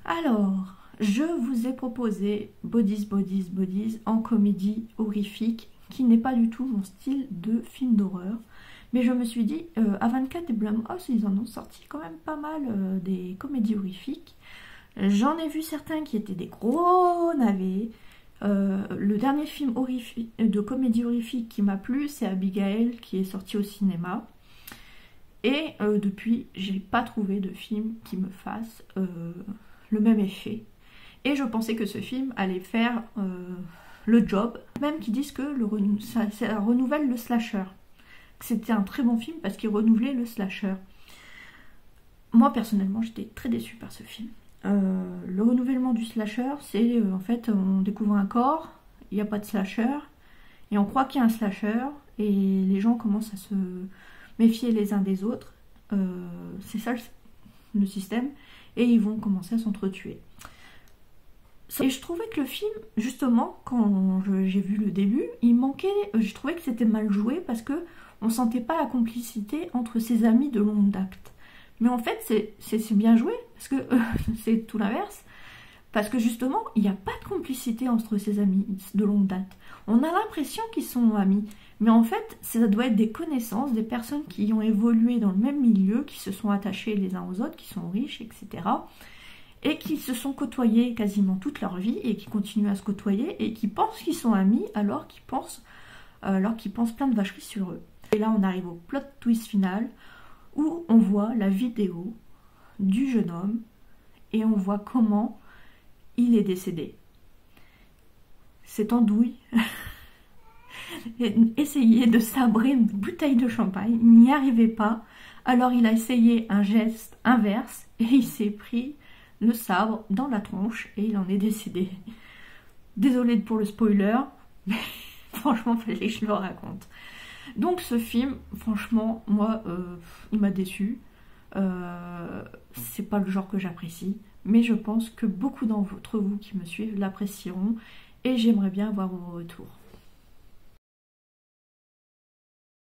Alors, je vous ai proposé Bodies, Bodies, Bodies en comédie horrifique, qui n'est pas du tout mon style de film d'horreur. Mais je me suis dit, A24 et Blumhouse, ils en ont sorti quand même pas mal des comédies horrifiques. J'en ai vu certains qui étaient des gros navets. Le dernier film de comédie horrifique qui m'a plu, c'est Abigail, qui est sorti au cinéma. Et depuis, j'ai pas trouvé de film qui me fasse le même effet. Et je pensais que ce film allait faire le job. Même qu'ils disent que ça renouvelle le slasher. C'était un très bon film parce qu'il renouvelait le slasher. Moi personnellement, j'étais très déçue par ce film. Le renouvellement du slasher, c'est en fait on découvre un corps, il n'y a pas de slasher, et on croit qu'il y a un slasher, et les gens commencent à se méfier les uns des autres. C'est ça le système, et ils vont commencer à s'entretuer. Et je trouvais que le film, justement, quand j'ai vu le début, il manquait, je trouvais que c'était mal joué parce que on sentait pas la complicité entre ses amis de longue date. Mais en fait, c'est bien joué, parce que c'est tout l'inverse. Parce que justement, il n'y a pas de complicité entre ses amis de longue date. On a l'impression qu'ils sont amis. Mais en fait, ça doit être des connaissances, des personnes qui ont évolué dans le même milieu, qui se sont attachés les uns aux autres, qui sont riches, etc. Et qui se sont côtoyés quasiment toute leur vie, et qui continuent à se côtoyer, et qui pensent qu'ils sont amis, alors qu'ils pensent plein de vacheries sur eux. Et là, on arrive au plot twist final, où on voit la vidéo du jeune homme et on voit comment il est décédé. Cette andouille essayait de sabrer une bouteille de champagne, il n'y arrivait pas, alors il a essayé un geste inverse et il s'est pris le sabre dans la tronche et il en est décédé. Désolée pour le spoiler, mais franchement, fallait que je le raconte. Donc ce film, franchement, moi, il m'a déçue. C'est pas le genre que j'apprécie, mais je pense que beaucoup d'entre vous qui me suivent l'apprécieront et j'aimerais bien avoir vos retours.